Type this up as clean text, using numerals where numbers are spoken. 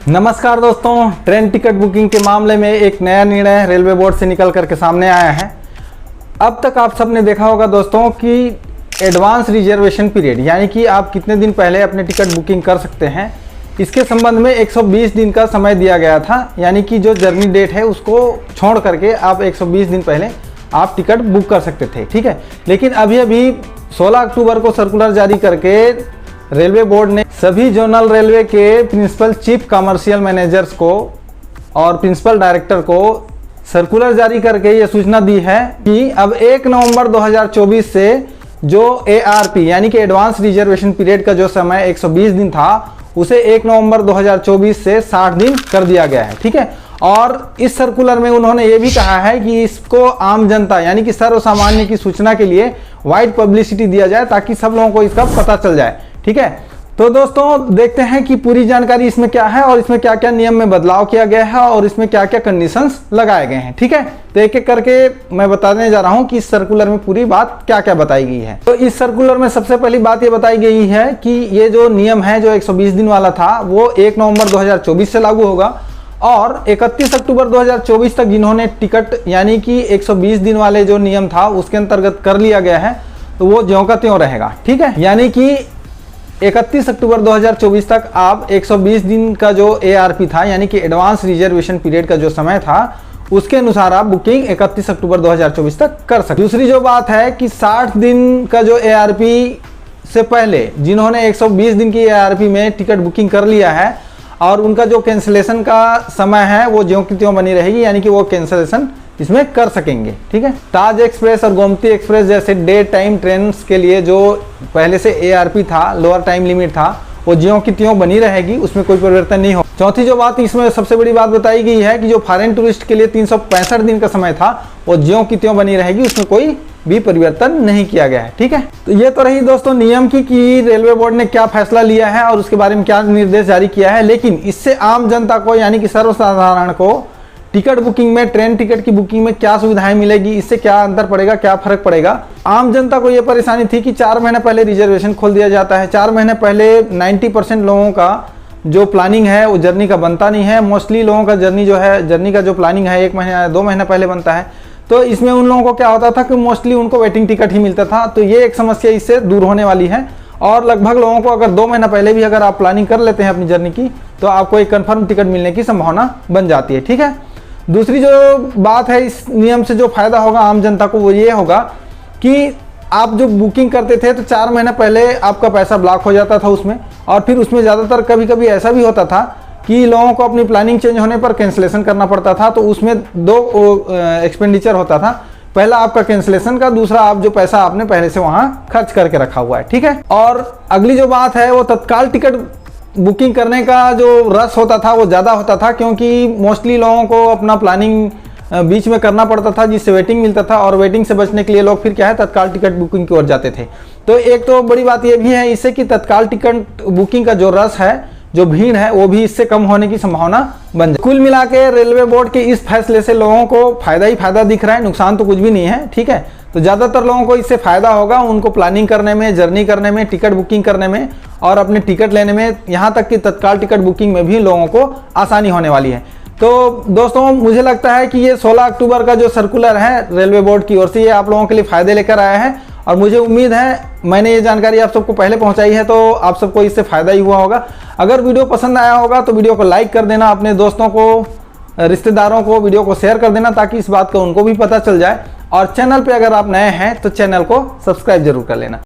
नमस्कार दोस्तों, train ticket booking के मामले में एक नया निर्णय रेलवे बोर्ड से निकल करके सामने आया है। अब तक आप सबने देखा होगा दोस्तों कि एडवांस रिजर्वेशन पीरियड यानी कि आप कितने दिन पहले अपने टिकट बुकिंग कर सकते हैं, इसके संबंध में 120 दिन का समय दिया गया था। यानी कि जो जर्नी डेट है उसको छोड़ करके आप 120 दिन पहले आप टिकट बुक कर सकते थे, ठीक है। लेकिन अभी 16 अक्टूबर को सर्कुलर जारी करके रेलवे बोर्ड ने सभी जोनल रेलवे के प्रिंसिपल चीफ कमर्शियल मैनेजर्स को और प्रिंसिपल डायरेक्टर को सर्कुलर जारी करके ये सूचना दी है कि अब 1 नवंबर 2024 से जो ARP यानी कि एडवांस रिजर्वेशन पीरियड का जो समय 120 दिन था उसे 1 नवंबर 2024 से 60 दिन कर दिया गया है, ठीक है। और इस सर्कुलर में उन्होंने ये भी कहा है कि इसको आम जनता यानी कि सर्वसामान्य की सूचना के लिए वाइड पब्लिसिटी दिया जाए ताकि सब लोगों को इसका पता चल जाए, ठीक है। तो दोस्तों देखते हैं कि पूरी जानकारी इसमें क्या है और इसमें क्या क्या नियम में बदलाव किया गया है और इसमें क्या क्या कंडीशंस लगाए गए हैं, ठीक है। तो एक एक करके मैं बताने जा रहा हूं कि इस सर्कुलर में पूरी बात क्या क्या बताई गई है। तो इस सर्कुलर में सबसे पहली बात ये बताई गई है कि ये जो नियम है जो 120 दिन वाला था वो 1 नवंबर 2024 से लागू होगा और 31 अक्टूबर 2024 तक जिन्होंने टिकट यानी कि 120 दिन वाले जो नियम था उसके अंतर्गत कर लिया गया है तो वो ज्यों का त्यों रहेगा, ठीक है। यानी कि 31 अक्टूबर 2024 तक आप 120 दिन का जो ARP था यानी कि एडवांस रिजर्वेशन पीरियड का जो समय था उसके अनुसार आप बुकिंग 31 अक्टूबर 2024 तक कर सकते। दूसरी जो बात है कि 60 दिन का जो ARP से पहले जिन्होंने 120 दिन की ARP में टिकट बुकिंग कर लिया है और उनका जो कैंसिलेशन का समय है वो ज्यों की त्यों बनी रहेगी, यानी कि वो कैंसिलेशन इसमें कर सकेंगे, ठीक है। ताज एक्सप्रेस और गोमती एक्सप्रेस जैसे डे टाइम ट्रेन के लिए जो पहले से ARP था, लोअर टाइम लिमिट था, वो ज्यों की त्यों बनी रहेगी, उसमें कोई परिवर्तन नहीं हो। चौथी जो बात इसमें सबसे बड़ी बात बताई गई है कि जो फॉरेन टूरिस्ट के लिए 365 दिन का समय था वो ज्यों की त्यों बनी रहेगी, उसमें कोई भी परिवर्तन नहीं किया गया है, ठीक है। तो ये तो रही दोस्तों नियम की कि रेलवे बोर्ड ने क्या फैसला लिया है और उसके बारे में क्या निर्देश जारी किया है। लेकिन इससे आम जनता को यानी कि सर्वसाधारण को टिकट बुकिंग में, ट्रेन टिकट की बुकिंग में क्या सुविधाएं मिलेगी, इससे क्या अंतर पड़ेगा, क्या फर्क पड़ेगा। आम जनता को यह परेशानी थी कि 4 महीने पहले रिजर्वेशन खोल दिया जाता है। 4 महीने पहले 90% लोगों का जो प्लानिंग है वो जर्नी का बनता नहीं है। मोस्टली लोगों का जर्नी का जो प्लानिंग है 1 महीने 2 महीने पहले बनता है। तो इसमें उन लोगों को क्या होता था कि मोस्टली उनको वेटिंग टिकट ही मिलता था। तो ये एक समस्या इससे दूर होने वाली है और लगभग लोगों को अगर 2 महीना पहले भी अगर आप प्लानिंग कर लेते हैं अपनी जर्नी की तो आपको एक कन्फर्म टिकट मिलने की संभावना बन जाती है, ठीक है। दूसरी जो बात है इस नियम से जो फायदा होगा आम जनता को वो ये होगा कि आप जो बुकिंग करते थे तो 4 महीने पहले आपका पैसा ब्लॉक हो जाता था उसमें, और फिर उसमें ज़्यादातर कभी ऐसा भी होता था कि लोगों को अपनी प्लानिंग चेंज होने पर कैंसिलेशन करना पड़ता था। तो उसमें 2 एक्सपेंडिचर होता था, पहला आपका कैंसिलेशन का, दूसरा आप जो पैसा आपने पहले से वहाँ खर्च करके रखा हुआ है, ठीक है। और अगली जो बात है वो तत्काल टिकट बुकिंग करने का जो रस होता था वो ज़्यादा होता था, क्योंकि मोस्टली लोगों को अपना प्लानिंग बीच में करना पड़ता था जिससे वेटिंग मिलता था, और वेटिंग से बचने के लिए लोग फिर क्या है तत्काल टिकट बुकिंग की ओर जाते थे। तो एक तो बड़ी बात ये भी है इससे कि तत्काल टिकट बुकिंग का जो रस है, जो भीड़ है, वो भी इससे कम होने की संभावना बन जाए। कुल मिला के रेलवे बोर्ड के इस फैसले से लोगों को फायदा ही फायदा दिख रहा है, नुकसान तो कुछ भी नहीं है, ठीक है। तो ज़्यादातर लोगों को इससे फायदा होगा, उनको प्लानिंग करने में, जर्नी करने में, टिकट बुकिंग करने में और अपने टिकट लेने में, यहाँ तक कि तत्काल टिकट बुकिंग में भी लोगों को आसानी होने वाली है। तो दोस्तों मुझे लगता है कि ये 16 अक्टूबर का जो सर्कुलर है रेलवे बोर्ड की ओर से ये आप लोगों के लिए फायदे लेकर आया है, और मुझे उम्मीद है मैंने ये जानकारी आप सबको पहले पहुंचाई है तो आप सबको इससे फायदा ही हुआ होगा। अगर वीडियो पसंद आया होगा तो वीडियो को लाइक कर देना, अपने दोस्तों को, रिश्तेदारों को वीडियो को शेयर कर देना ताकि इस बात का उनको भी पता चल जाए, और चैनल पे अगर आप नए हैं तो चैनल को सब्सक्राइब जरूर कर लेना।